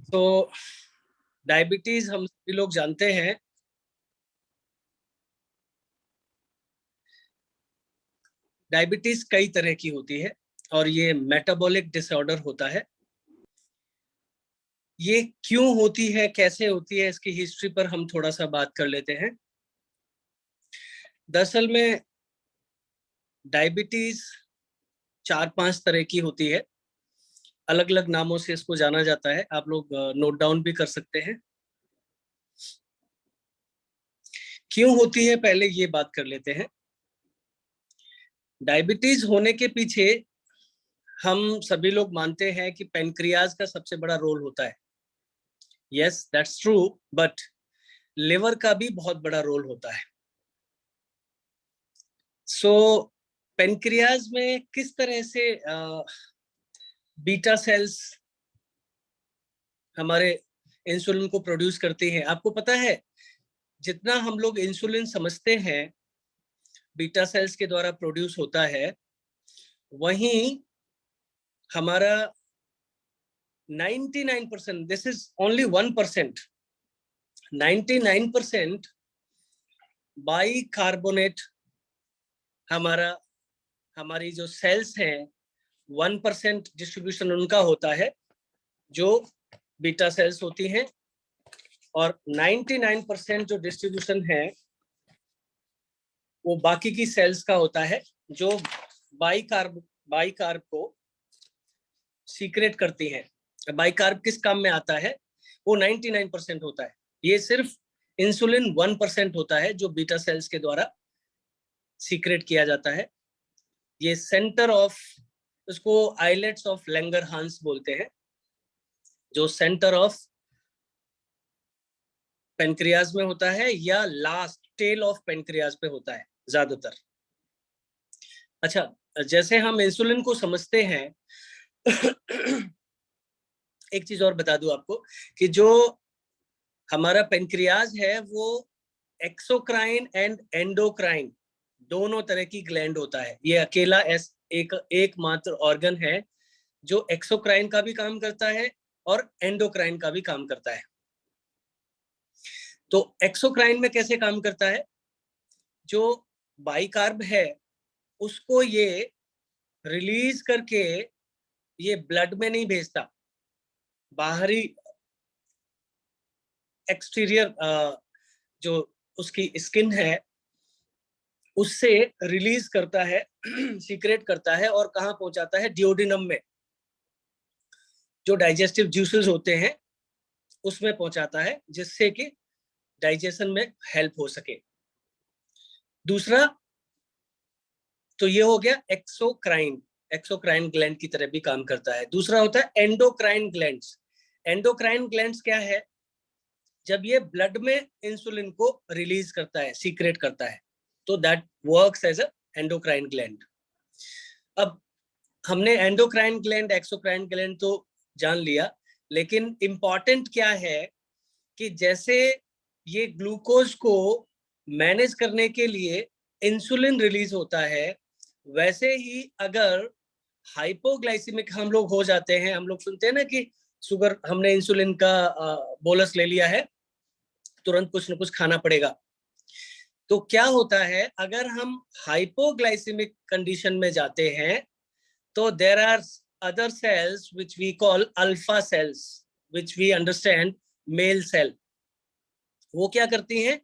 तो डायबिटीज हम सभी लोग जानते हैं। डायबिटीज कई तरह की होती है और ये मेटाबॉलिक डिसऑर्डर होता है। ये क्यों होती है, कैसे होती है, इसकी हिस्ट्री पर हम थोड़ा सा बात कर लेते हैं। दरअसल में डायबिटीज 4-5 तरह की होती है। अलग अलग नामों से इसको जाना जाता है, आप लोग नोट डाउन भी कर सकते हैं। क्यों होती है पहले ये बात कर लेते हैं। डायबिटीज होने के पीछे हम सभी लोग मानते हैं कि पेनक्रियाज का सबसे बड़ा रोल होता है। Yes, that's true, but liver का भी बहुत बड़ा रोल होता है। सो पेनक्रियाज में किस तरह से बीटा सेल्स हमारे इंसुलिन को प्रोड्यूस करती हैं, आपको पता है? जितना हम लोग इंसुलिन समझते हैं बीटा सेल्स के द्वारा प्रोड्यूस होता है, वहीं हमारा 99%, this is only 1%, 99% by carbonate हमारी जो सेल्स हैं 1% डिस्ट्रीब्यूशन उनका होता है जो बीटा सेल्स होती हैं, और 99% जो डिस्ट्रीब्यूशन है वो बाकी की सेल्स का होता है जो बाई कार्ब को सीक्रेट करती है। बाई कार्ब किस काम में आता है? वो 99% होता है। ये सिर्फ इंसुलिन 1% होता है जो बीटा सेल्स के द्वारा सीक्रेट किया जाता है। ये सेंटर ऑफ, इसको आइलेट्स ऑफ लैंगरहांस बोलते हैं, जो सेंटर ऑफ पेनक्रियाज में होता है या लास्ट टेल ऑफ पेनक्रियाज पे होता है ज्यादातर। अच्छा, जैसे हम इंसुलिन को समझते हैं एक चीज और बता दूं आपको कि जो हमारा पेनक्रियाज है वो एक्सोक्राइन एंड एंडोक्राइन दोनों तरह की ग्लैंड होता है। ये अकेला एकमात्र ऑर्गन है जो एक्सोक्राइन का भी काम करता है और एंडोक्राइन का भी काम करता है। तो एक्सोक्राइन में कैसे काम करता है? जो बाइकार्ब है उसको ये रिलीज करके ये ब्लड में नहीं भेजता, बाहरी एक्सटीरियर जो उसकी स्किन है उससे रिलीज करता है सीक्रेट करता है और कहाँ पहुंचाता है? डिओडिनम में, जो डाइजेस्टिव जूसेस होते हैं उसमें पहुंचाता है, जिससे कि डाइजेशन में हेल्प हो सके। दूसरा तो ये हो गया एक्सोक्राइन, एक्सोक्राइन ग्लैंड की तरह भी काम करता है। दूसरा होता है एंडोक्राइन ग्लैंड्स। एंडोक्राइन ग्लैंड्स क्या है? जब ये ब्लड में इंसुलिन को रिलीज करता है, सीक्रेट करता है, तो that works as a endocrine gland. अब हमने एंडोक्राइन ग्लैंड, एक्सोक्राइन ग्लैंड तो जान लिया, लेकिन इंपॉर्टेंट क्या है कि जैसे ये ग्लूकोज को मैनेज करने के लिए इंसुलिन रिलीज होता है, वैसे ही अगर हाइपोग्लाइसीमिक हम लोग हो जाते हैं, हम लोग सुनते हैं ना कि शुगर, हमने इंसुलिन का बोलस ले लिया है, तुरंत कुछ न कुछ खाना पड़ेगा। तो क्या होता है, अगर हम हाइपोग्लाइसीमिक कंडीशन में जाते हैं तो there are other cells which we call alpha cells, which we understand male cell. वो क्या करती हैं?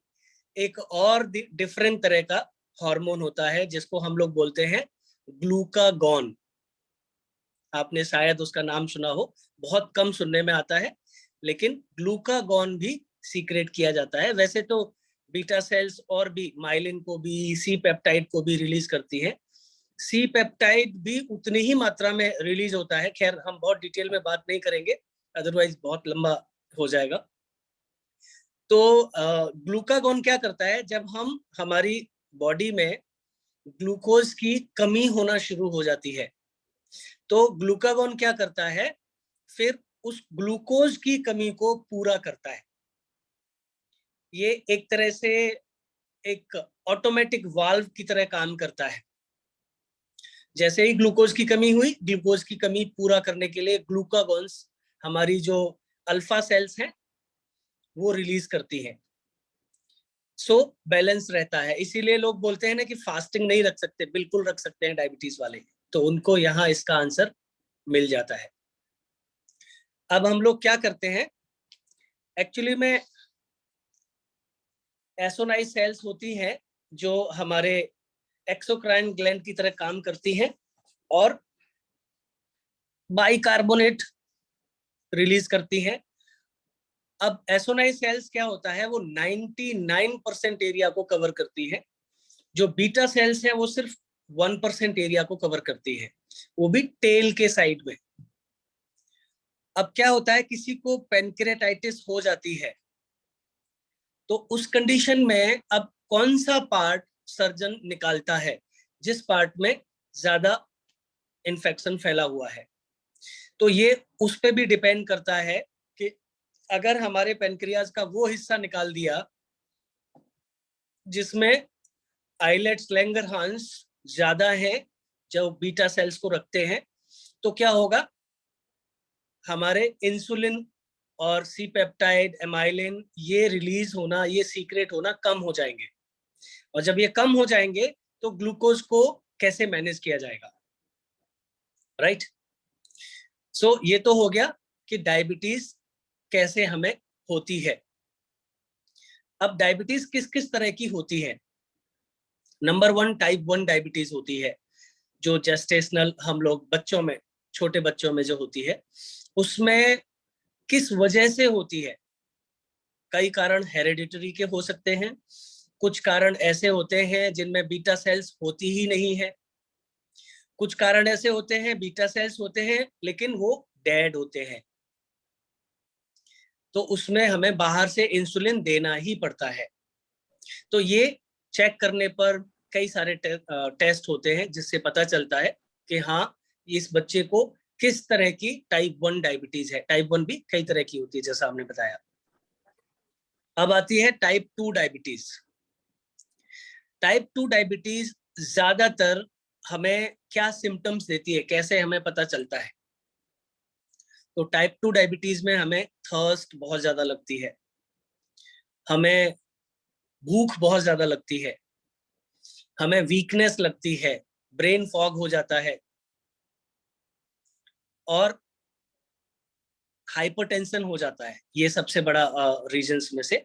एक और डिफरेंट तरह का हार्मोन होता है जिसको हम लोग बोलते हैं ग्लूकागॉन। आपने शायद उसका नाम सुना हो, बहुत कम सुनने में आता है, लेकिन ग्लूकागॉन भी सीक्रेट किया जाता है। वैसे तो बीटा सेल्स और भी माइलिन को भी, सी पेप्टाइड को भी रिलीज करती है। सी पेप्टाइड भी उतनी ही मात्रा में रिलीज होता है। खैर, हम बहुत डिटेल में बात नहीं करेंगे, अदरवाइज बहुत लंबा हो जाएगा। तो ग्लूकागॉन क्या करता है? जब हम हमारी बॉडी में ग्लूकोज की कमी होना शुरू हो जाती है तो ग्लूकागॉन क्या करता है? फिर उस ग्लूकोज की कमी को पूरा करता है। ये एक तरह से एक ऑटोमेटिक वाल्व की तरह काम करता है। जैसे ही ग्लूकोज की कमी हुई, ग्लूकोज की कमी पूरा करने के लिए ग्लूकागॉन्स, हमारी जो अल्फा सेल्स हैं वो रिलीज करती है। सो बैलेंस रहता है। इसीलिए लोग बोलते हैं ना कि फास्टिंग नहीं रख सकते, बिल्कुल रख सकते हैं डायबिटीज वाले, तो उनको यहाँ इसका आंसर मिल जाता है। अब हम लोग क्या करते हैं, एक्चुअली में एसोनाइज सेल्स होती हैं जो हमारे एक्सोक्राइन ग्लैंड की तरह काम करती हैं और बाइकार्बोनेट रिलीज करती हैं। अब एसोनाइज सेल्स क्या होता है, वो 99% एरिया को कवर करती है। जो बीटा सेल्स है वो सिर्फ 1% एरिया को कवर करती है, वो भी टेल के साइड में। अब क्या होता है, किसी को पेनक्रेटाइटिस हो जाती है तो उस कंडीशन में अब कौन सा पार्ट सर्जन निकालता है जिस पार्ट में ज्यादा इन्फेक्शन फैला हुआ है। तो ये उस पे भी डिपेंड करता है कि अगर हमारे पेनक्रियाज का वो हिस्सा निकाल दिया जिसमें आइलेट्स लैंगरहांस ज्यादा है जो बीटा सेल्स को रखते हैं, तो क्या होगा, हमारे इंसुलिन और सी पेप्टाइड, एमाइलिन, ये रिलीज होना, ये सीक्रेट होना कम हो जाएंगे। और जब ये कम हो जाएंगे तो ग्लूकोज को कैसे मैनेज किया जाएगा, राइट। सो ये तो हो गया कि डायबिटीज कैसे हमें होती है। अब डायबिटीज किस किस तरह की होती है। नंबर 1 टाइप 1 डायबिटीज होती है, जो जेस्टेशनल हम लोग बच्चों में, छोटे बच्चों में जो होती है, उसमें किस वजह से होती है। कई कारण हेरेडिटरी के हो सकते हैं, कुछ कारण ऐसे होते हैं जिनमें बीटा सेल्स होती ही नहीं है, कुछ कारण ऐसे होते हैं बीटा सेल्स होते हैं लेकिन वो डेड होते हैं, तो उसमें हमें बाहर से इंसुलिन देना ही पड़ता है। तो ये चेक करने पर कई सारे टेस्ट होते हैं जिससे पता चलता है कि हाँ, इस बच्चे को किस तरह की टाइप 1 डायबिटीज है। टाइप 1 भी कई तरह की होती है जैसा हमने बताया। अब आती है टाइप 2 डायबिटीज। टाइप 2 डायबिटीज ज्यादातर हमें क्या सिम्टम्स देती है, कैसे हमें पता चलता है। तो टाइप 2 डायबिटीज में हमें थर्स्ट बहुत ज्यादा लगती है, हमें भूख बहुत ज्यादा लगती है, हमें वीकनेस लगती है, ब्रेन फॉग हो जाता है, और हाइपरटेंशन हो जाता है। ये सबसे बड़ा रीजंस में से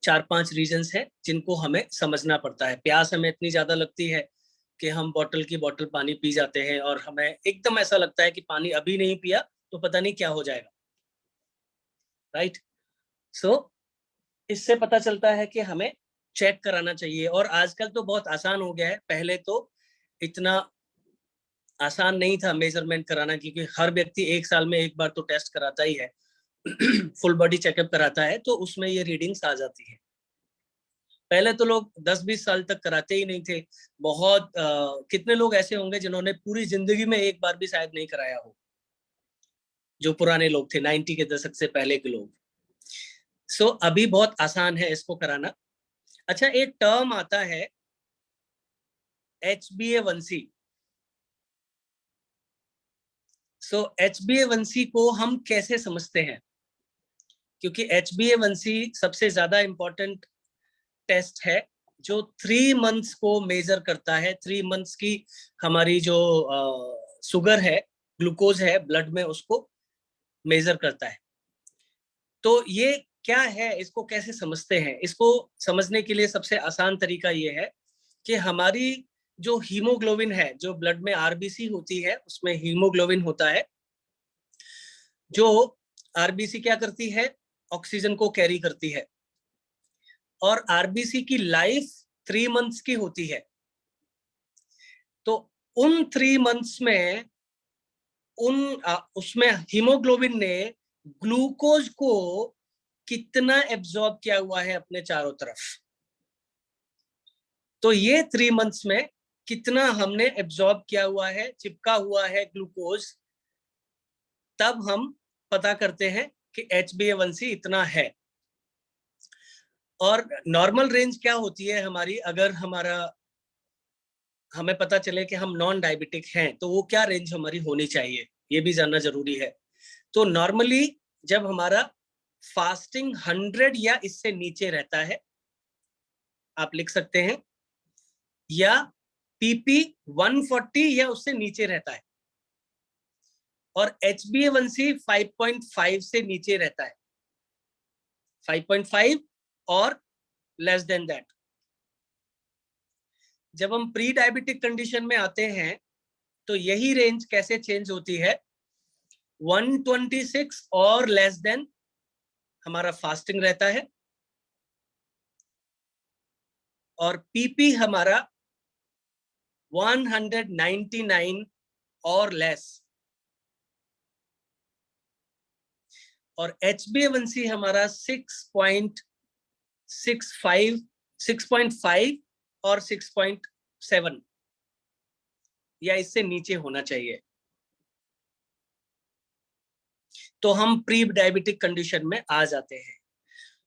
4-5 रीजंस है जिनको हमें समझना पड़ता है। प्यास हमें इतनी ज्यादा लगती है कि हम बॉटल की बॉटल पानी पी जाते हैं और हमें एकदम ऐसा लगता है कि पानी अभी नहीं पिया तो पता नहीं क्या हो जाएगा, राइट। सो इससे पता चलता है कि हमें चेक कराना चाहिए। और आजकल तो बहुत आसान हो गया है, पहले तो इतना आसान नहीं था मेजरमेंट कराना, क्योंकि हर व्यक्ति 1 साल में एक बार तो टेस्ट कराता ही है, फुल बॉडी चेकअप कराता है, तो उसमें ये रीडिंग्स आ जाती है। पहले तो लोग 10-20 साल तक कराते ही नहीं थे। बहुत कितने लोग ऐसे होंगे जिन्होंने पूरी जिंदगी में एक बार भी शायद नहीं कराया हो, जो पुराने लोग थे 90 के दशक से पहले के लोग। सो अभी बहुत आसान है इसको कराना। अच्छा, एक टर्म आता है HbA1c। सो HbA1c को हम कैसे समझते हैं, क्योंकि HbA1c सबसे ज्यादा इंपॉर्टेंट टेस्ट है जो 3 मंथ्स को मेजर करता है। 3 मंथ्स की हमारी जो शुगर है, ग्लूकोज है ब्लड में, उसको मेजर करता है। तो ये क्या है, इसको कैसे समझते हैं। इसको समझने के लिए सबसे आसान तरीका ये है कि हमारी जो हीमोग्लोबिन है, जो ब्लड में आरबीसी होती है उसमें हीमोग्लोबिन होता है, जो आरबीसी क्या करती है, ऑक्सीजन को कैरी करती है। और आरबीसी की लाइफ 3 मंथ्स की होती है। तो उन 3 मंथ्स में उसमें हीमोग्लोबिन ने ग्लूकोज को कितना एब्जॉर्ब किया हुआ है अपने चारों तरफ, तो ये 3 मंथ्स में कितना हमने एब्जॉर्ब किया हुआ है, चिपका हुआ है ग्लूकोज, तब हम पता करते हैं कि HbA1c इतना है। और नॉर्मल रेंज क्या होती है हमारी, अगर हमें पता चले कि हम नॉन डायबिटिक हैं तो वो क्या रेंज हमारी होनी चाहिए, ये भी जानना जरूरी है। तो नॉर्मली जब हमारा फास्टिंग 100 या इससे नीचे रहता है, आप लिख सकते हैं, या पीपी 140 या उससे नीचे रहता है, और HbA1c 5.5 से नीचे रहता है, 5.5 और लेस देन दैट। जब हम प्री डायबिटिक कंडीशन में आते हैं तो यही रेंज कैसे चेंज होती है, 126 और लेस देन हमारा फास्टिंग रहता है, और पीपी हमारा 199 और लेस, और HbA1c हमारा 6.65 6.5 और 6.7 या इससे नीचे होना चाहिए, तो हम प्री डायबिटिक कंडीशन में आ जाते हैं।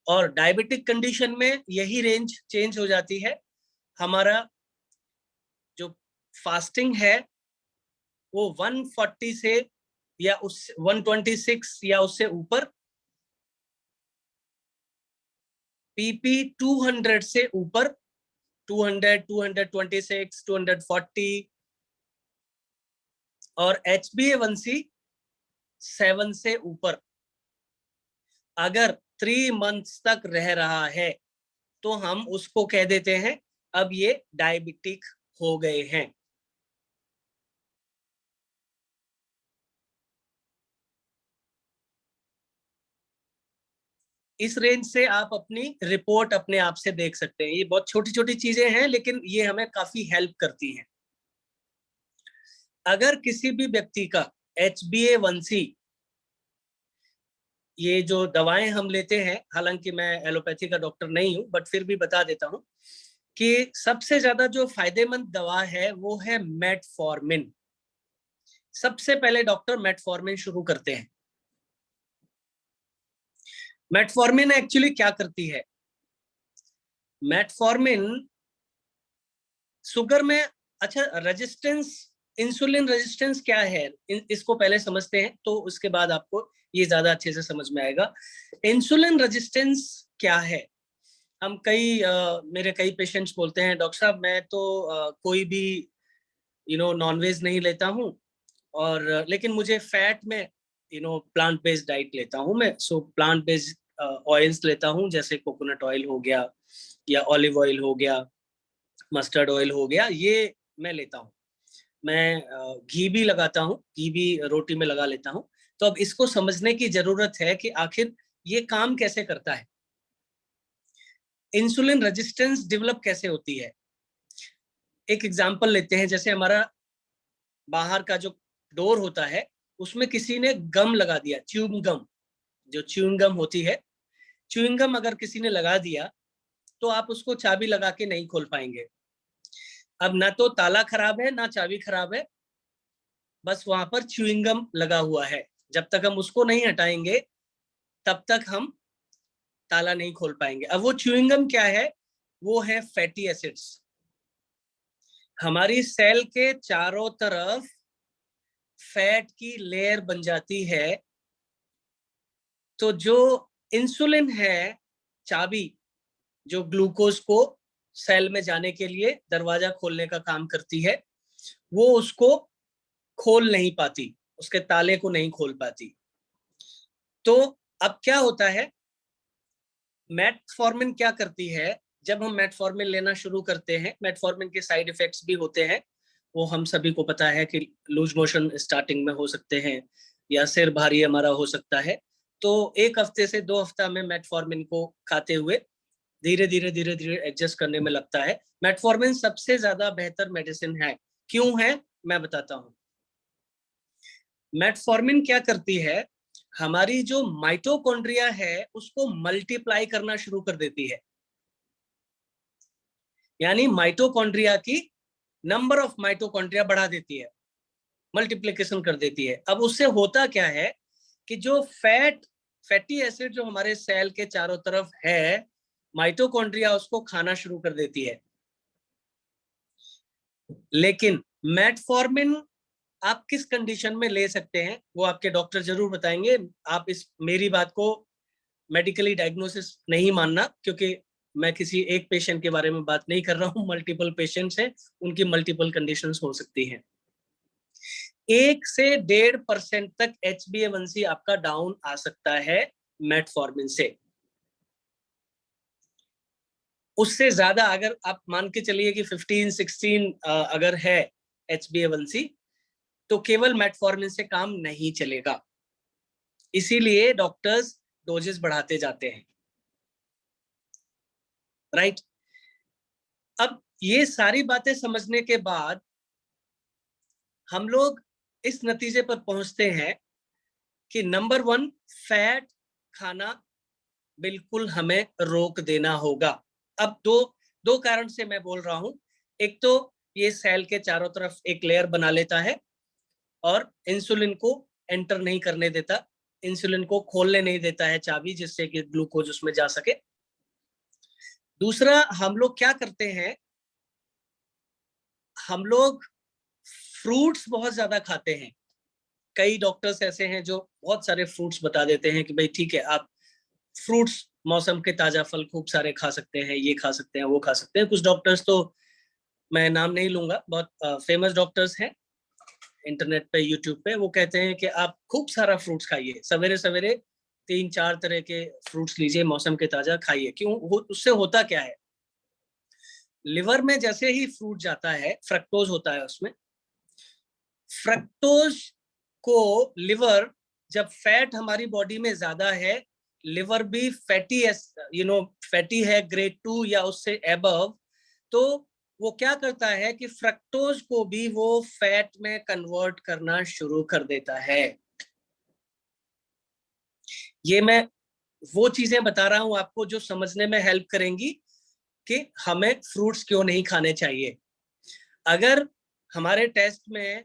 और डायबिटिक कंडीशन में यही रेंज चेंज हो जाती है, हमारा जो फास्टिंग है वो 140 से या उस 126 या उससे ऊपर, पीपी 200 से ऊपर, 200, 226, 240, और HbA1c 7 से ऊपर अगर 3 मंथ्स तक रह रहा है तो हम उसको कह देते हैं अब ये डायबिटिक हो गए हैं। इस रेंज से आप अपनी रिपोर्ट अपने आप से देख सकते हैं। ये बहुत छोटी छोटी चीजें हैं लेकिन ये हमें काफी हेल्प करती हैं। अगर किसी भी व्यक्ति का HbA1c, ये जो दवाएं हम लेते हैं, हालांकि मैं एलोपैथी का डॉक्टर नहीं हूं बट फिर भी बता देता हूं कि सबसे ज्यादा जो फायदेमंद दवा है वो है मेटफॉर्मिन। सबसे पहले डॉक्टर मेटफॉर्मिन शुरू करते हैं। मेटफॉर्मिन एक्चुअली क्या करती है, मेटफॉर्मिन शुगर में, अच्छा रेजिस्टेंस, इंसुलिन रेजिस्टेंस क्या है इसको पहले समझते हैं तो उसके बाद आपको ये ज्यादा अच्छे से समझ में आएगा। इंसुलिन रेजिस्टेंस क्या है, हम मेरे कई पेशेंट्स बोलते हैं डॉक्टर साहब मैं तो कोई भी नॉनवेज नहीं लेता हूँ, और लेकिन मुझे फैट में प्लांट बेस्ड डाइट लेता हूँ मैं, सो प्लांट बेस्ड ऑयल्स लेता हूँ, जैसे कोकोनट ऑयल हो गया या ऑलिव ऑयल हो गया, मस्टर्ड ऑयल हो गया, ये मैं लेता हूँ। मैं घी भी लगाता हूँ, घी भी रोटी में लगा लेता हूँ। तो अब इसको समझने की जरूरत है कि आखिर ये काम कैसे करता है, इंसुलिन रेजिस्टेंस डेवलप कैसे होती है। एक एग्जांपल लेते हैं, जैसे हमारा बाहर का जो डोर होता है उसमें किसी ने गम लगा दिया, च्यूइंग गम, जो च्यूइंग गम होती है, च्यूइंग गम अगर किसी ने लगा दिया तो आप उसको चाबी लगा के नहीं खोल पाएंगे। अब ना तो ताला खराब है ना चाबी खराब है, बस वहां पर च्यूइंग गम लगा हुआ है। जब तक हम उसको नहीं हटाएंगे तब तक हम ताला नहीं खोल पाएंगे। अब वो च्यूइंग गम क्या है, वो है फैटी एसिड्स। हमारी सेल के चारों तरफ फैट की लेयर बन जाती है, तो जो इंसुलिन है, चाबी जो ग्लूकोज को सेल में जाने के लिए दरवाजा खोलने का काम करती है, वो उसको खोल नहीं पाती, उसके ताले को नहीं खोल पाती। तो अब क्या होता है, मेटफॉर्मिन क्या करती है, जब हम मेटफॉर्मिन लेना शुरू करते हैं, मेटफॉर्मिन के साइड इफेक्ट्स भी होते हैं, वो हम सभी को पता है कि लूज मोशन स्टार्टिंग में हो सकते हैं या सिर भारी हमारा हो सकता है। तो 1 हफ्ते से 2 हफ्ता में मेटफॉर्मिन को खाते हुए धीरे धीरे धीरे धीरे एडजस्ट करने में लगता है। मेटफॉर्मिन सबसे ज्यादा बेहतर मेडिसिन है। क्यों है मैं बताता हूँ। मेटफॉर्मिन क्या करती है, हमारी जो माइटोकॉन्ड्रिया है उसको मल्टीप्लाई करना शुरू कर देती है, यानी माइटोकॉन्ड्रिया की नंबर ऑफ माइटोकॉन्ड्रिया बढ़ा देती है, मल्टीप्लिकेशन कर देती है। अब उससे होता क्या है कि जो फैटी एसिड जो हमारे सेल के चारों तरफ है, माइटोकॉन्ड्रिया उसको खाना शुरू कर देती है। लेकिन मेटफॉर्मिन आप किस कंडीशन में ले सकते हैं वो आपके डॉक्टर जरूर बताएंगे। आप इस मेरी बात को मेडिकली डायग्नोसिस नहीं मानना, क्योंकि मैं किसी एक पेशेंट के बारे में बात नहीं कर रहा हूँ, मल्टीपल पेशेंट्स हैं, उनकी मल्टीपल कंडीशंस हो सकती हैं। 1 से 1.5% तक HbA1c आपका डाउन आ सकता है मेटफॉर्मिन से। उससे ज्यादा अगर आप मान के चलिए कि 15-16 अगर है HbA1c, तो केवल मेटफॉर्मिन से काम नहीं चलेगा, इसीलिए डॉक्टर्स डोजेस बढ़ाते जाते हैं, राइट। अब ये सारी बातें समझने के बाद हम लोग इस नतीजे पर पहुंचते हैं कि नंबर 1, फैट खाना बिल्कुल हमें रोक देना होगा। अब दो कारण से मैं बोल रहा हूं। एक तो ये सेल के चारों तरफ एक लेयर बना लेता है और इंसुलिन को एंटर नहीं करने देता, इंसुलिन को खोलने नहीं देता है चाबी, जिससे कि ग्लूकोज उसमें जा सके। दूसरा, हम लोग क्या करते हैं, हम लोग फ्रूट्स बहुत ज्यादा खाते हैं। कई डॉक्टर्स ऐसे हैं जो बहुत सारे फ्रूट्स बता देते हैं कि भाई ठीक है, आप फ्रूट्स, मौसम के ताजा फल खूब सारे खा सकते हैं, ये खा सकते हैं, वो खा सकते हैं। कुछ डॉक्टर्स तो मैं नाम नहीं लूंगा, बहुत फेमस डॉक्टर्स हैं इंटरनेट पे, यूट्यूब पे, वो कहते हैं कि आप खूब सारा फ्रूट्स खाइए, सवेरे सवेरे 3-4 तरह के फ्रूट्स लीजिए, मौसम के ताजा खाइए। क्यों? उससे होता क्या है, लिवर में जैसे ही फ्रूट जाता है, फ्रक्टोज होता है उसमें, फ्रक्टोज को लिवर, जब फैट हमारी बॉडी में ज्यादा है, लिवर भी फैटी फैटी है ग्रेड 2 या उससे एबव, तो वो क्या करता है कि फ्रक्टोज को भी वो फैट में कन्वर्ट करना शुरू कर देता है। ये मैं वो चीजें बता रहा हूं आपको जो समझने में हेल्प करेंगी कि हमें फ्रूट्स क्यों नहीं खाने चाहिए। अगर हमारे टेस्ट में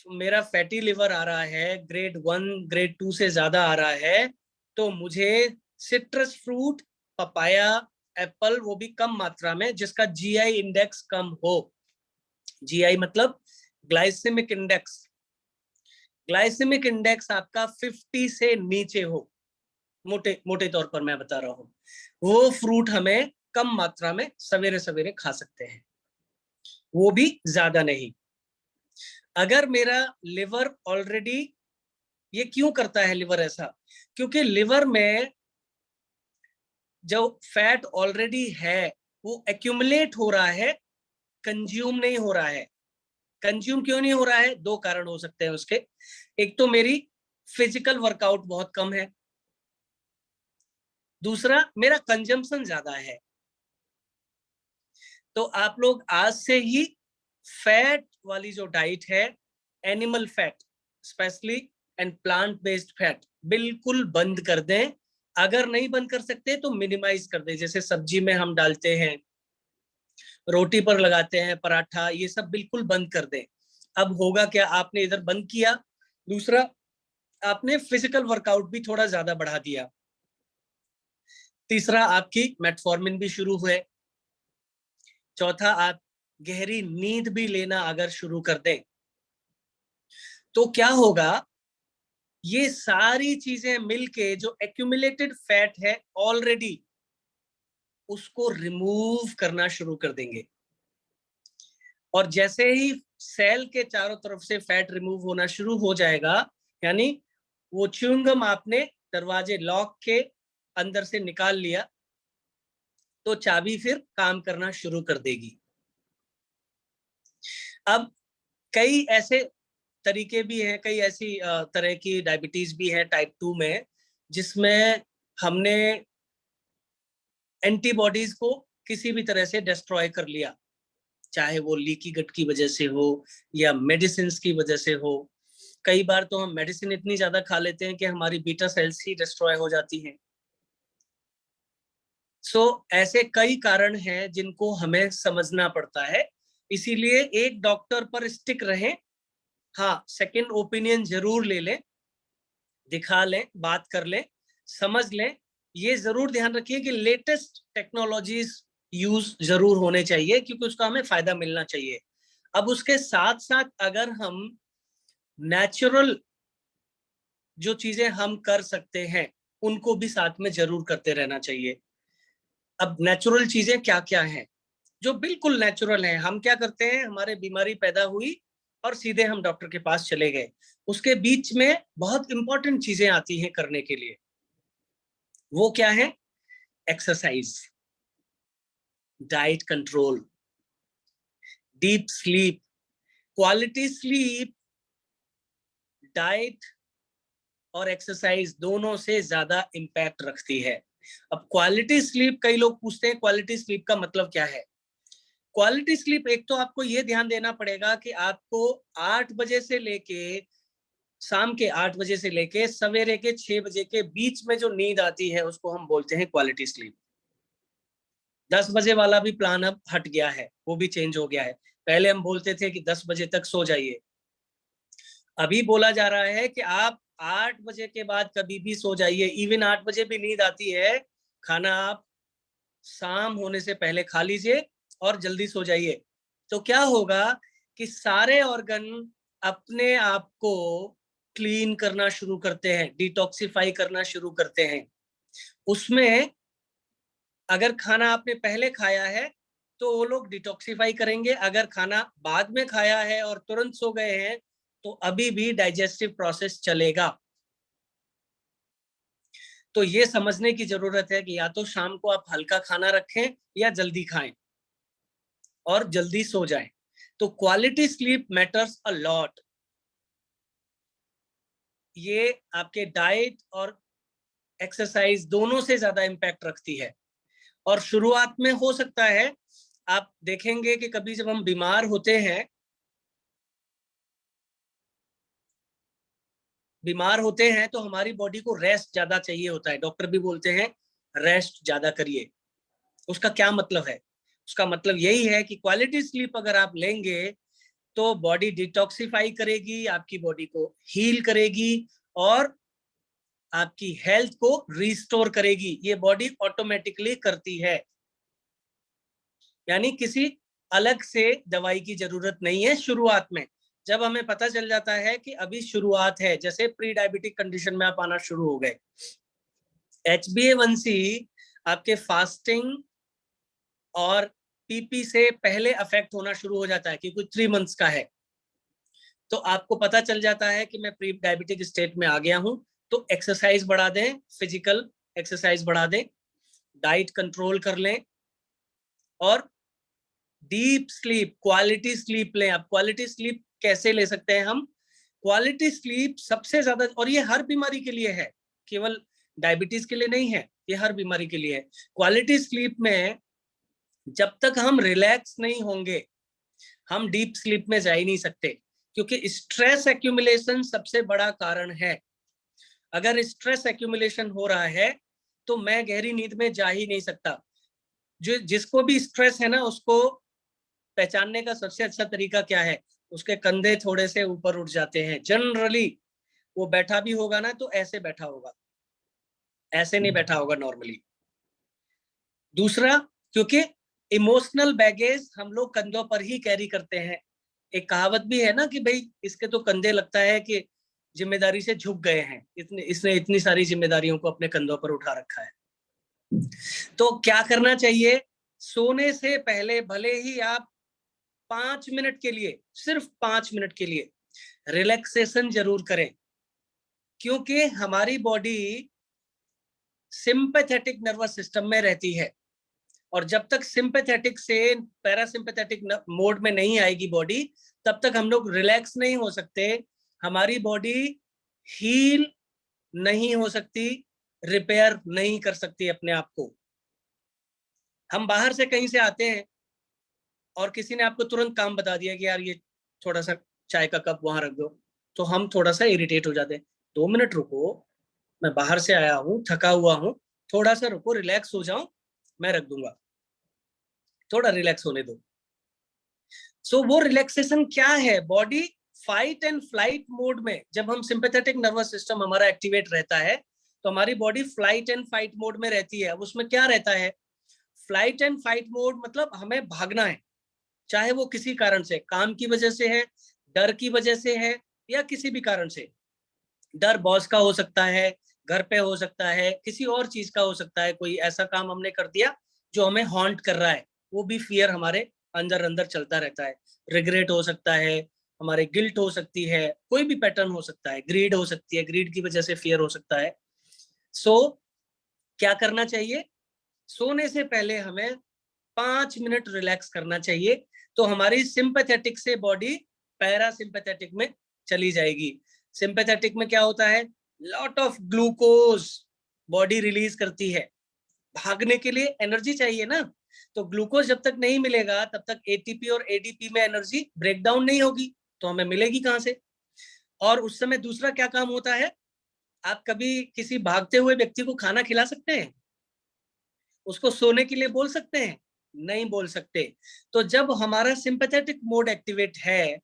मेरा फैटी लिवर आ रहा है, ग्रेड 1 ग्रेड 2 से ज्यादा आ रहा है, तो मुझे सिट्रस फ्रूट, पपाया, एप्पल, वो भी कम मात्रा में, जिसका जीआई इंडेक्स कम हो। जीआई मतलब ग्लाइसेमिक इंडेक्स, ग्लाइसेमिक इंडेक्स आपका 50 से नीचे हो, मोटे मोटे तौर पर मैं बता रहा हूं, वो फ्रूट हमें कम मात्रा में सवेरे सवेरे खा सकते हैं, वो भी ज्यादा नहीं। अगर मेरा लिवर ऑलरेडी, ये क्यों करता है लिवर ऐसा, क्योंकि लिवर में जो फैट ऑलरेडी है वो एक्यूमुलेट हो रहा है, कंज्यूम नहीं हो रहा है। कंज्यूम क्यों नहीं हो रहा है? 2 कारण हो सकते हैं उसके। एक तो मेरी फिजिकल वर्कआउट बहुत कम है, दूसरा मेरा कंजम्पशन ज्यादा है। तो आप लोग आज से ही फैट वाली जो डाइट है, animal fat specially and plant based fat, बिल्कुल बंद कर दें। अगर नहीं बंद कर सकते तो मिनिमाइज कर दें, जैसे सब्जी में हम डालते हैं, रोटी पर लगाते हैं, पराठा, ये सब बिल्कुल बंद कर दें। अब होगा क्या, आपने इधर बंद किया, दूसरा आपने फिजिकल वर्कआउट भी थोड़ा ज्यादा बढ़ा दिया, तीसरा आपकी मेटफॉर्मिन भी शुरू हुए, चौथा आप गहरी नींद भी लेना अगर शुरू कर दें, तो क्या होगा, ये सारी चीजें मिलके जो एक्यूमुलेटेड फैट है ऑलरेडी, उसको रिमूव करना शुरू कर देंगे। और जैसे ही सेल के चारों तरफ से फैट रिमूव होना शुरू हो जाएगा, यानी वो च्युइंगम आपने दरवाजे लॉक के अंदर से निकाल लिया, तो चाबी फिर काम करना शुरू कर देगी। अब कई ऐसे तरीके भी हैं, कई ऐसी तरह की डायबिटीज भी है टाइप 2 में, जिसमें हमने एंटीबॉडीज को किसी भी तरह से डिस्ट्रॉय कर लिया, चाहे वो लीकी गट की वजह से हो या मेडिसिन की वजह से हो। कई बार तो हम मेडिसिन इतनी ज्यादा खा लेते हैं कि हमारी बीटा सेल्स ही डिस्ट्रॉय हो जाती हैं। सो ऐसे कई कारण हैं जिनको हमें समझना पड़ता है, इसीलिए एक डॉक्टर पर स्टिक रहें। हाँ, सेकंड ओपिनियन जरूर ले लें, दिखा लें, बात कर लें, समझ लें। ये जरूर ध्यान रखिए कि लेटेस्ट टेक्नोलॉजीज यूज जरूर होने चाहिए, क्योंकि उसका हमें फायदा मिलना चाहिए। अब उसके साथ साथ अगर हम नेचुरल जो चीजें हम कर सकते हैं, उनको भी साथ में जरूर करते रहना चाहिए। अब नेचुरल चीजें क्या क्या हैं जो बिल्कुल नेचुरल हैं? हम क्या करते हैं, हमारे बीमारी पैदा हुई और सीधे हम डॉक्टर के पास चले गए। उसके बीच में बहुत इंपॉर्टेंट चीजें आती हैं करने के लिए। वो क्या है? Exercise, diet control, deep sleep. Quality sleep diet और एक्सरसाइज दोनों से ज्यादा इंपैक्ट रखती है। अब क्वालिटी स्लीप, कई लोग पूछते हैं क्वालिटी स्लीप का मतलब क्या है? क्वालिटी स्लीप, एक तो आपको ये ध्यान देना पड़ेगा कि आपको 8 बजे से लेके शाम के 8 बजे से लेके सवेरे के 6 बजे के बीच में जो नींद आती है उसको हम बोलते हैं क्वालिटी स्लीप। 10 बजे वाला भी प्लान अब हट गया है, वो भी चेंज हो गया है। पहले हम बोलते थे कि 10 बजे तक सो जाइए, अभी बोला जा रहा है कि आप 8 बजे के बाद कभी भी सो जाइए। इवन 8 बजे भी नींद आती है, खाना आप शाम होने से पहले खा लीजिए और जल्दी सो जाइए। तो क्या होगा कि सारे ऑर्गन अपने आप को क्लीन करना शुरू करते हैं, डिटॉक्सिफाई करना शुरू करते हैं। उसमें अगर खाना आपने पहले खाया है तो वो लोग डिटॉक्सिफाई करेंगे, अगर खाना बाद में खाया है और तुरंत सो गए हैं तो अभी भी डाइजेस्टिव प्रोसेस चलेगा। तो ये समझने की जरूरत है कि या तो शाम को आप हल्का खाना रखें या जल्दी खाएं और जल्दी सो जाएं। तो quality sleep matters a lot. ये आपके डाइट और एक्सरसाइज दोनों से ज्यादा इंपैक्ट रखती है। और शुरुआत में हो सकता है, आप देखेंगे कि कभी जब हम बीमार होते हैं, तो हमारी बॉडी को रेस्ट ज्यादा चाहिए होता है। डॉक्टर भी बोलते हैं रेस्ट ज्यादा करिए। उसका क्या मतलब है? उसका मतलब यही है कि क्वालिटी स्लीप अगर आप लेंगे तो बॉडी डिटॉक्सिफाई करेगी, आपकी बॉडी को हील करेगी और आपकी हेल्थ को रिस्टोर करेगी। ये बॉडी ऑटोमेटिकली करती है, यानी किसी अलग से दवाई की जरूरत नहीं है शुरुआत में। जब हमें पता चल जाता है कि अभी शुरुआत है, जैसे प्री डायबिटिक कंडीशन में आप आना शुरू हो गए, HbA1c आपके फास्टिंग और पीपी से पहले अफेक्ट होना शुरू हो जाता है क्योंकि 3 मंथ्स का है। तो आपको पता चल जाता है कि मैं प्री डायबिटिक स्टेट में आ गया हूं, तो एक्सरसाइज बढ़ा दें, फिजिकल एक्सरसाइज बढ़ा दें, डाइट कंट्रोल कर लें और डीप स्लीप, क्वालिटी स्लीप लें। अब क्वालिटी स्लीप कैसे ले सकते हैं हम? क्वालिटी स्लीप सबसे ज्यादा, और ये हर बीमारी के लिए है, केवल डायबिटीज के लिए नहीं है, ये हर बीमारी के लिए है। क्वालिटी स्लीप में जब तक हम रिलैक्स नहीं होंगे हम डीप स्लीप में जा ही नहीं सकते, क्योंकि स्ट्रेस एक्यूमुलेशन सबसे बड़ा कारण है। अगर स्ट्रेस एक्यूमुलेशन हो रहा है तो मैं गहरी नींद में जा ही नहीं सकता। जो जिसको भी स्ट्रेस है ना, उसको पहचानने का सबसे अच्छा तरीका क्या है? उसके कंधे थोड़े से ऊपर उठ जाते हैं जनरली। वो बैठा भी होगा ना तो ऐसे बैठा होगा, ऐसे नहीं बैठा होगा नॉर्मली। दूसरा, क्योंकि इमोशनल बैगेज हम लोग कंधों पर ही कैरी करते हैं। एक कहावत भी है ना कि भाई इसके तो कंधे लगता है कि जिम्मेदारी से झुक गए हैं, इसने इतनी सारी जिम्मेदारियों को अपने कंधों पर उठा रखा है। तो क्या करना चाहिए? सोने से पहले भले ही आप 5 मिनट के लिए, सिर्फ 5 मिनट के लिए रिलैक्सेशन जरूर करें, क्योंकि हमारी बॉडी सिंपैथेटिक नर्वस सिस्टम में रहती है और जब तक सिंपैथेटिक से पैरासिम्पैथेटिक मोड में नहीं आएगी बॉडी, तब तक हम लोग रिलैक्स नहीं हो सकते। हमारी बॉडी हील नहीं हो सकती, रिपेयर नहीं कर सकती अपने आप को। हम बाहर से कहीं से आते हैं और किसी ने आपको तुरंत काम बता दिया कि यार ये थोड़ा सा चाय का कप वहां रख दो, तो हम थोड़ा सा इरिटेट हो जाते हैं। 2 मिनट रुको, मैं बाहर से आया हूँ, थका हुआ हूँ, थोड़ा सा रुको, रिलैक्स हो जाओ, मैं रख दूंगा, थोड़ा रिलैक्स होने दो। सो वो रिलैक्सेशन क्या है? Body fight and flight mode में, जब हम सिंपैथेटिक नर्वस सिस्टम हमारा एक्टिवेट रहता है तो हमारी body flight and fight mode में रहती है। अब उसमें क्या रहता है? फ्लाइट एंड फाइट मोड मतलब हमें भागना है, चाहे वो किसी कारण से, काम की वजह से है, डर की वजह से है, या किसी भी कारण से। डर बॉस का हो सकता है, घर पे हो सकता है, किसी और चीज का हो सकता है, कोई ऐसा काम हमने कर दिया जो हमें हॉन्ट कर रहा है, वो भी फियर हमारे अंदर अंदर चलता रहता है। रिग्रेट हो सकता है, हमारे गिल्ट हो सकती है, कोई भी पैटर्न हो सकता है, ग्रीड हो सकती है, ग्रीड की वजह से फियर हो सकता है। सो क्या करना चाहिए? सोने से पहले हमें 5 मिनट रिलैक्स करना चाहिए, तो हमारी सिंपैथेटिक से बॉडी पैरासिम्पैथेटिक में चली जाएगी। सिंपैथेटिक में क्या होता है? Lot of glucose body release करती है, भागने के लिए एनर्जी चाहिए ना, तो ग्लूकोज जब तक नहीं मिलेगा तब तक एटीपी और एडीपी में एनर्जी ब्रेकडाउन नहीं होगी, तो हमें मिलेगी कहां से? और उस समय दूसरा क्या काम होता है? आप कभी किसी भागते हुए व्यक्ति को खाना खिला सकते हैं? उसको सोने के लिए बोल सकते हैं? नहीं बोल सकते। तो जब हमारा सिंपैथेटिक मोड एक्टिवेट है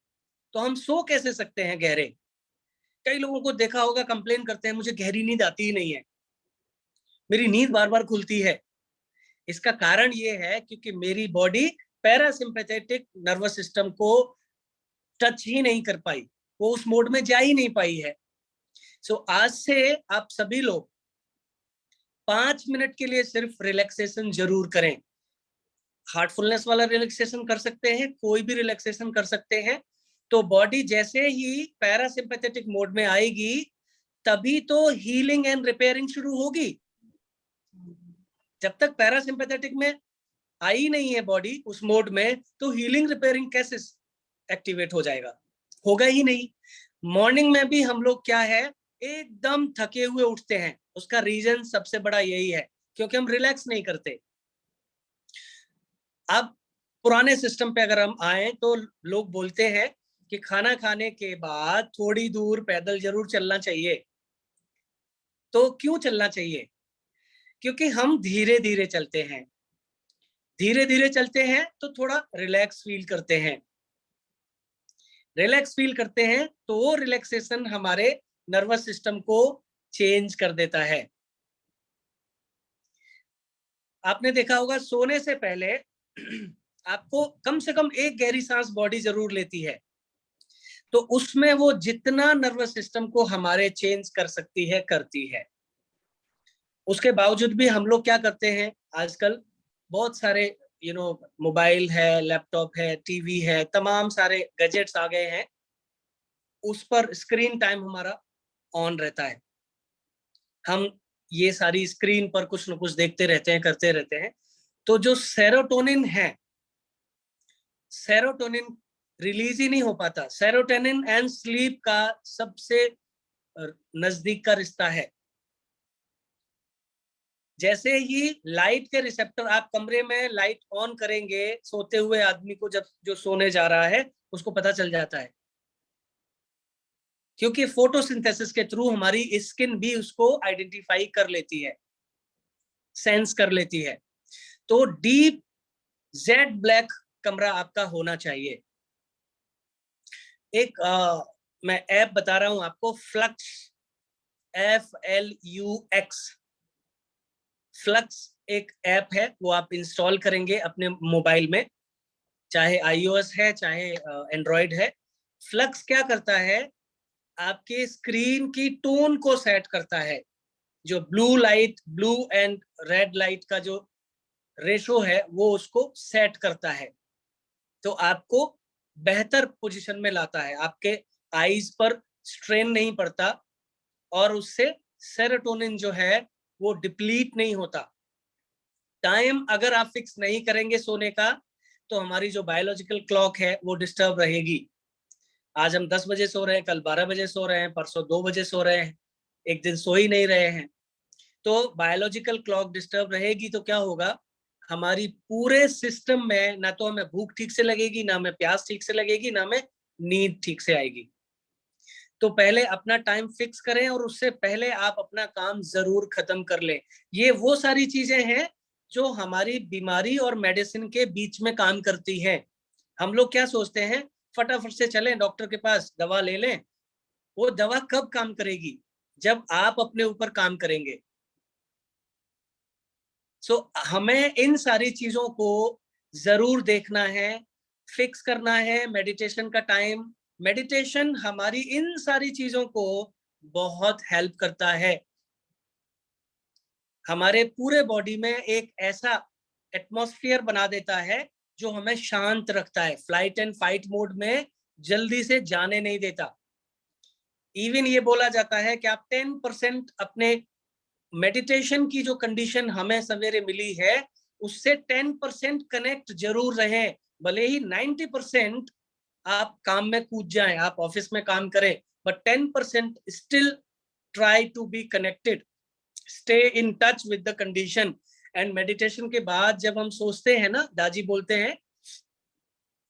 तो हम सो कैसे सकते हैं गहरे? कई लोगों को देखा होगा, कंप्लेन करते हैं मुझे गहरी नींद आती ही नहीं है, मेरी नींद बार बार खुलती है। इसका कारण ये है क्योंकि मेरी बॉडी पैरासिम्पैथेटिक नर्वस सिस्टम को टच ही नहीं कर पाई, वो उस मोड में जा ही नहीं पाई है। सो आज से आप सभी लोग 5 मिनट के लिए सिर्फ रिलैक्सेशन जरूर करें। हार्टफुलनेस वाला रिलैक्सेशन कर सकते हैं, कोई भी रिलैक्सेशन कर सकते हैं। तो बॉडी जैसे ही पैरासिम्पैथेटिक मोड में आएगी तभी तो हीलिंग एंड रिपेयरिंग शुरू होगी। जब तक पैरासिम्पैथेटिक में आई नहीं है बॉडी उस मोड में, तो हीलिंग रिपेयरिंग कैसे एक्टिवेट हो जाएगा? होगा ही नहीं। मॉर्निंग में भी हम लोग क्या है, एकदम थके हुए उठते हैं, उसका रीजन सबसे बड़ा यही है, क्योंकि हम रिलैक्स नहीं करते। अब पुराने सिस्टम पे अगर हम आए तो लोग बोलते हैं कि खाना खाने के बाद थोड़ी दूर पैदल जरूर चलना चाहिए। तो क्यों चलना चाहिए? क्योंकि हम धीरे धीरे चलते हैं, धीरे धीरे चलते हैं तो थोड़ा रिलैक्स फील करते हैं, रिलैक्स फील करते हैं तो वो रिलैक्सेशन हमारे नर्वस सिस्टम को चेंज कर देता है। आपने देखा होगा सोने से पहले आपको कम से कम एक गहरी सांस बॉडी जरूर लेती है, तो उसमें वो जितना नर्वस सिस्टम को हमारे चेंज कर सकती है करती है। उसके बावजूद भी हम लोग क्या करते हैं आजकल, बहुत सारे मोबाइल है, लैपटॉप है, टीवी है, तमाम सारे गैजेट्स आ गए हैं, उस पर स्क्रीन टाइम हमारा ऑन रहता है। हम ये सारी स्क्रीन पर कुछ न कुछ देखते रहते हैं, करते रहते हैं। तो जो सेरोटोनिन है, सेरोटोनिन रिलीज ही नहीं हो पाता। सेरोटोनिन एंड स्लीप का सबसे नजदीक का रिश्ता है। जैसे ही लाइट के रिसेप्टर, आप कमरे में लाइट ऑन करेंगे, सोते हुए आदमी को जब जो सोने जा रहा है उसको पता चल जाता है, क्योंकि फोटोसिंथेसिस के थ्रू हमारी स्किन भी उसको आइडेंटिफाई कर लेती है, सेंस कर लेती है। तो डीप जेड ब्लैक कमरा आपका होना चाहिए। एक मैं ऐप बता रहा हूं आपको, फ्लक्स, FLUX, फ्लक्स एक ऐप है, वो आप इंस्टॉल करेंगे अपने मोबाइल में, चाहे iOS है चाहे एंड्रॉयड है। फ्लक्स क्या करता है, आपके स्क्रीन की टोन को सेट करता है। जो blue light, blue and red light का जो रेशो है वो उसको सेट करता है, तो आपको बेहतर पोजीशन में लाता है, आपके आईज पर स्ट्रेन नहीं पड़ता, और उससे सेरोटोनिन जो है वो डिप्लीट नहीं होता। टाइम अगर आप फिक्स नहीं करेंगे सोने का तो हमारी जो बायोलॉजिकल क्लॉक है वो डिस्टर्ब रहेगी। आज हम 10 बजे सो रहे हैं, कल 12 बजे सो रहे हैं, परसों 2 बजे सो रहे हैं, एक दिन सो ही नहीं रहे हैं। तो बायोलॉजिकल क्लॉक डिस्टर्ब रहेगी तो क्या होगा, हमारी पूरे सिस्टम में ना तो हमें भूख ठीक से लगेगी, ना हमें प्यास ठीक से लगेगी, ना हमें नींद ठीक से आएगी। तो पहले अपना टाइम फिक्स करें और उससे पहले आप अपना काम जरूर खत्म कर लें। ये वो सारी चीजें हैं जो हमारी बीमारी और मेडिसिन के बीच में काम करती हैं। हम लोग क्या सोचते हैं, फटाफट से चलें डॉक्टर के पास, दवा ले लें। वो दवा कब काम करेगी? जब आप अपने ऊपर काम करेंगे। सो हमें इन सारी चीजों को जरूर देखना है, फिक्स करना है मेडिटेशन का टाइम। मेडिटेशन हमारी इन सारी चीजों को बहुत हेल्प करता है। हमारे पूरे बॉडी में एक ऐसा एटमॉस्फेयर बना देता है जो हमें शांत रखता है, फ्लाइट एंड फाइट मोड में जल्दी से जाने नहीं देता। इवन ये बोला जाता है कि आप 10% अपने मेडिटेशन की जो कंडीशन हमें सवेरे मिली है उससे 10% कनेक्ट जरूर रहे, भले ही 90% आप काम में कूद जाएं, आप ऑफिस में काम करें, but 10% still try to be connected, stay in touch with the condition. And meditation के बाद जब हम सोचते हैं ना, दादी बोलते हैं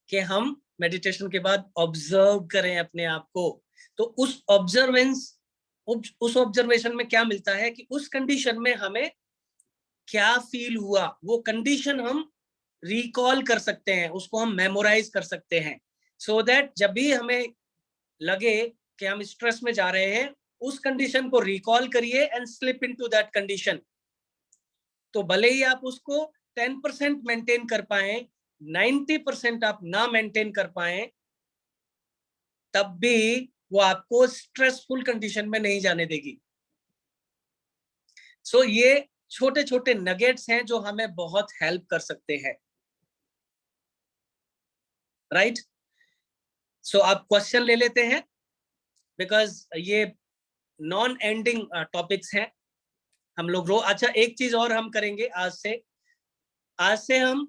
कि हम मेडिटेशन के बाद ऑब्जर्व करें अपने आप को, तो उस ऑब्जर्वेशन में क्या मिलता है कि उस कंडीशन में हमें क्या फील हुआ, वो कंडीशन हम रिकॉल कर सकते हैं, उसको हम मेमोराइज कर सकते हैं, सो दैट जब भी हमें लगे कि हम स्ट्रेस में जा रहे हैं, उस कंडीशन को रिकॉल करिए and slip into that condition. तो भले ही आप उसको 10% मेंटेन कर पाए, 90% आप ना मेंटेन कर पाए, तब भी वो आपको स्ट्रेसफुल कंडीशन में नहीं जाने देगी। सो ये छोटे छोटे नगेट्स हैं जो हमें बहुत हेल्प कर सकते हैं, राइट। सो आप क्वेश्चन ले लेते हैं, बिकॉज ये नॉन एंडिंग टॉपिक्स हैं। हम लोग अच्छा एक चीज और हम करेंगे आज से हम,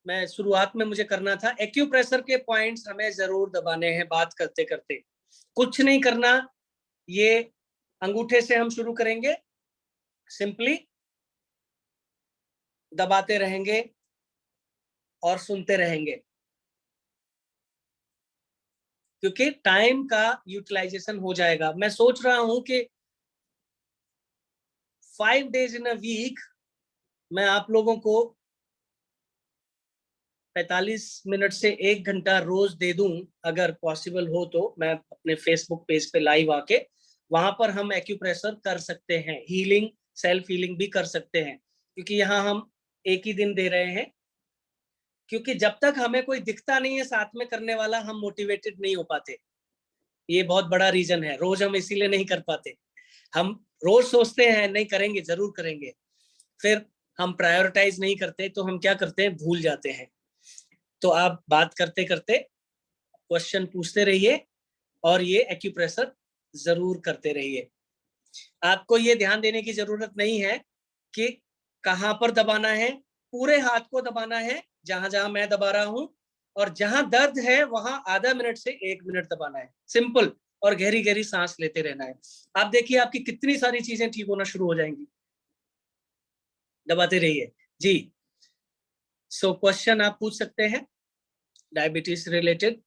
मैं शुरुआत में मुझे करना था, एक्यूप्रेशर के पॉइंट्स हमें जरूर दबाने हैं बात करते करते, कुछ नहीं करना, ये अंगूठे से हम शुरू करेंगे, सिंपली दबाते रहेंगे और सुनते रहेंगे, क्योंकि टाइम का यूटिलाइजेशन हो जाएगा। मैं सोच रहा हूं कि 5 days इन अ वीक मैं आप लोगों को 45 मिनट से 1 घंटा रोज दे दूं, अगर पॉसिबल हो तो मैं अपने फेसबुक पेज पे लाइव आके वहां पर हम एक्यूप्रेशर कर सकते हैं, हीलिंग, सेल्फ हीलिंग भी कर सकते हैं, क्योंकि यहाँ हम एक ही दिन दे रहे हैं, क्योंकि जब तक हमें कोई दिखता नहीं है साथ में करने वाला, हम मोटिवेटेड नहीं हो पाते। ये बहुत बड़ा रीजन है, रोज हम इसीलिए नहीं कर पाते। हम रोज सोचते हैं नहीं करेंगे, जरूर करेंगे, फिर हम प्रायोरिटाइज नहीं करते, तो हम क्या करते हैं, भूल जाते हैं। तो आप बात करते करते क्वेश्चन पूछते रहिए और ये एक्यूप्रेशर जरूर करते रहिए। आपको ये ध्यान देने की जरूरत नहीं है कि कहां पर दबाना है, पूरे हाथ को दबाना है जहां जहां मैं दबा रहा हूं, और जहां दर्द है वहां आधा मिनट से 1 मिनट दबाना है, सिंपल, और गहरी गहरी सांस लेते रहना है। आप देखिए आपकी कितनी सारी चीजें ठीक होना शुरू हो जाएंगी, दबाते रहिए जी। सो क्वेश्चन आप पूछ सकते हैं डायबिटीज रिलेटेड।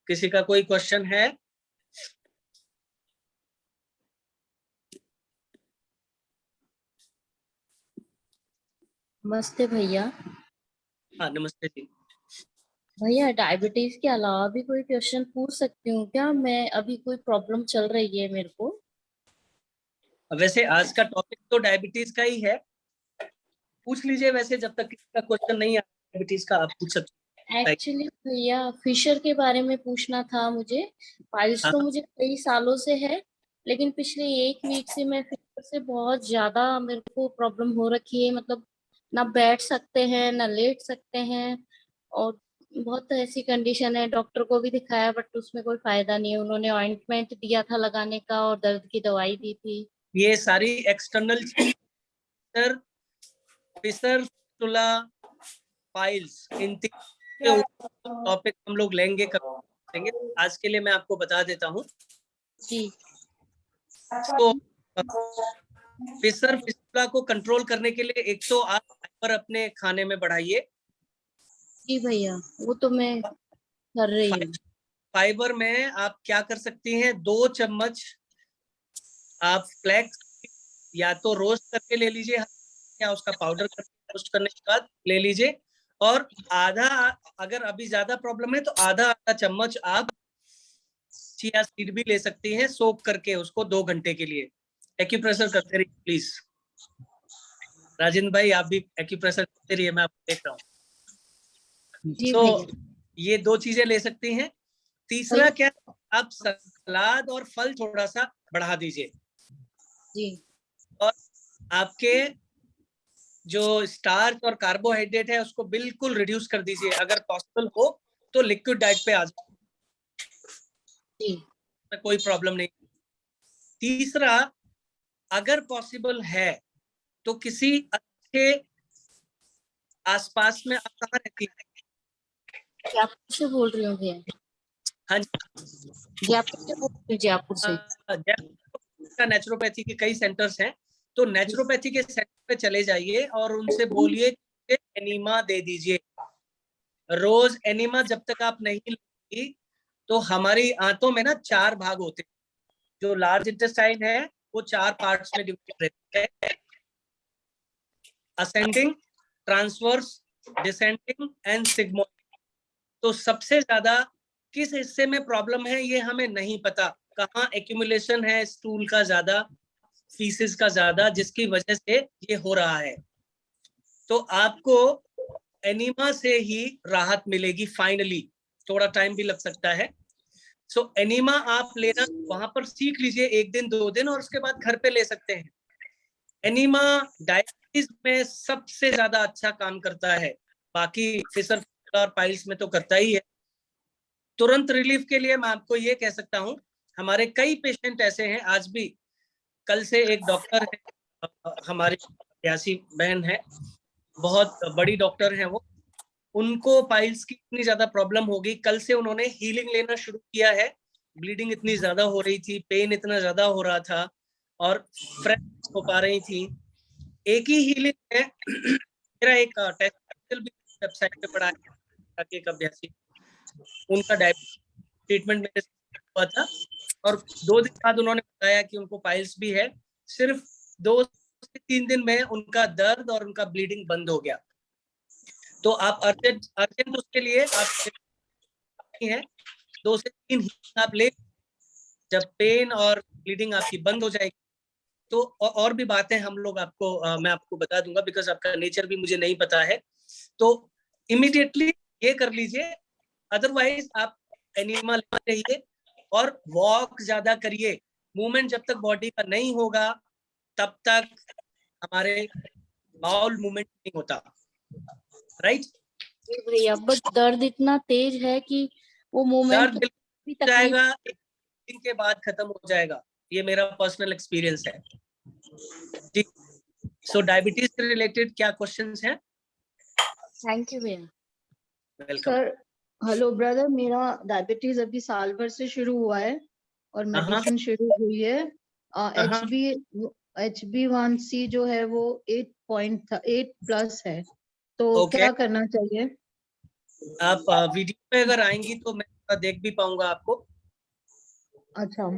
किसी का कोई क्वेश्चन है? नमस्ते भैया। हाँ नमस्ते जी। भैया डायबिटीज के अलावा भी कोई क्वेश्चन पूछ सकती हूँ क्या? मैं अभी कोई प्रॉब्लम चल रही है मेरे को। वैसे आज का टॉपिक तो डायबिटीज का ही है, पूछ लीजिए, वैसे जब तक किसी का क्वेश्चन नहीं आता डायबिटीज का आप पूछ सकते हैं। एक्चुअली भैया फिशर के बारे में पूछना था मुझे। पाइल्स हाँ तो मुझे कई सालों से है, लेकिन पिछले 1 वीक से मैं फिशर से बहुत ज्यादा मेरे को प्रॉब्लम हो रखी है। मतलब ना बैठ सकते हैं ना लेट सकते हैं, और बहुत ऐसी कंडीशन है। डॉक्टर को भी दिखाया बट उसमें कोई फायदा नहीं है। उन्होंने ऑइंटमेंट दिया था लगाने का और दर्द की दवाई दी थी। ये सारी एक्सटर्नल चीज, फिशर, फिस्टुला, पाइल्स, इन तीन के ऊपर टॉपिक हम लोग लेंगे करेंगे। आज के लिए मैं आपको बता देता हूँ। जी तो फिशर फिस्टुला को कंट्रोल करने के लिए एक तो आप फाइबर अपने खाने में बढ़ाइए। जी भैया, वो तो मैं कर रही हूँ। फाइबर में आप क्या कर सकती हैं, 2 चम्मच आप फ्लैक्स या तो रोस्ट करके ले लीजिए, या उसका पाउडर करके रोस्ट करने के बाद ले लीजिए, और आधा, अगर अभी ज्यादा प्रॉब्लम है तो आधा आधा चम्मच आप चिया सीड भी ले सकती हैं, सोक करके उसको 2 घंटे के लिए। एक्यूप्रेशर करते रहिए प्लीज। राजेंद्र भाई आप भी एक्यूप्रेशर करते रहिए, मैं आपको देख रहा हूँ। जी तो भैया। ये 2 चीजें ले सकती हैं। तीसरा क्या, आप सलाद और फल थोड़ा सा बढ़ा दीजिए, जी और आपके जो स्टार्च और कार्बोहाइड्रेट है उसको बिल्कुल रिड्यूस कर दीजिए। अगर पॉसिबल हो तो लिक्विड डाइट पे आ जाए, जी कोई प्रॉब्लम नहीं। तीसरा, अगर पॉसिबल है तो किसी अच्छे आसपास में, आप कहाँ रहती हैं? जयपुर से बोल रही हूँ भैया। हाँ जी, जयपुर से बोल रही हूँ, जयपुर से। जयपुर का नेचुरोपैथी के कई सेंटर्स हैं, तो नेचुरोपैथी के सेंटर पे चले जाइए और उनसे बोलिए कि एनीमा दे दीजिए। रोज एनीमा जब तक आप नहीं लेंगी, तो हमारी आंतों में ना 4 भाग होते हैं। जो लार्ज इंटेस्टाइन है वो 4 पार्ट्स में डिवाइड रहता है, ascending, transverse, descending and sigmoid. तो सबसे ज्यादा किस हिस्से में प्रॉब्लम है ये हमें नहीं पता, कहाँ एक्यूमुलेशन है स्टूल का ज्यादा, फीसिस का ज्यादा, जिसकी वजह से ये हो रहा है। तो आपको एनीमा से ही राहत मिलेगी फाइनली, थोड़ा टाइम भी लग सकता है। सो एनीमा आप लेना वहां पर सीख लीजिए 1 दिन 2 दिन, और उसके बाद घर पे ले सकते हैं। एनीमा डायबिटीज में सबसे ज्यादा अच्छा काम करता है, बाकी फिशर और पाइल्स में तो करता ही है। तुरंत रिलीफ के लिए मैं आपको ये कह सकता हूँ, हमारे कई पेशेंट ऐसे हैं आज भी। कल से एक डॉक्टर है, हमारी प्यासी बहन है, बहुत बड़ी डॉक्टर है वो, उनको पाइल्स की इतनी ज्यादा प्रॉब्लम हो गई, कल से उन्होंने हीलिंग लेना शुरू किया है। ब्लीडिंग इतनी ज्यादा हो रही थी, पेन इतना ज्यादा हो रहा था, और फ्रेश हो पा रही थी। एक ही हीलिंग है। मेरा एक टेस्ट भी वेबसाइट पे पड़ा है, एक अभ्यासी, उनका डायबिटीज ट्रीटमेंट मेरे से हुआ था, और 2 दिन बाद उन्होंने बताया कि उनको पाइल्स भी है। सिर्फ 2 से 3 दिन में उनका दर्द और उनका ब्लीडिंग बंद हो गया। तो आप अर्जेंट अर्जेंट उसके लिए आप है 2 से 3 आप ले, जब पेन और ब्लीडिंग आपकी बंद हो जाएगी तो और भी बातें हम लोग आपको मैं आपको बता दूंगा, बिकॉज आपका नेचर भी मुझे नहीं पता है। तो इमीडिएटली ये कर लीजिए, अदरवाइज आप एनिमा लेते रहिए और वॉक ज्यादा करिए। मूवमेंट जब तक बॉडी का नहीं होगा तब तक हमारे बाउल मूवमेंट नहीं होता, राइट? जी भैया, बट दर्द इतना तेज है कि वो दर्द मोमेंट बिल्कुल भी हो तकलीफ। जाएगा, 1 दिन के बाद खत्म हो जाएगा, ये मेरा पर्सनल एक्सपीरियंस है जी। सो डायबिटीज से रिलेटेड क्या क्वेश्चंस हैं? थैंक यू भैया। वेलकम। सर हेलो ब्रदर, मेरा डायबिटीज अभी साल भर से शुरू हुआ है और मेडिसिन शुरू हुई है। HB1C जो है वो 8 प्लस है, तो क्या करना चाहिए? आप वीडियो पे अगर आएंगी तो मैं देख भी पाऊंगा आपको, अच्छा,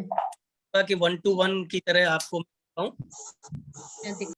कि 1 to 1 की तरह आपको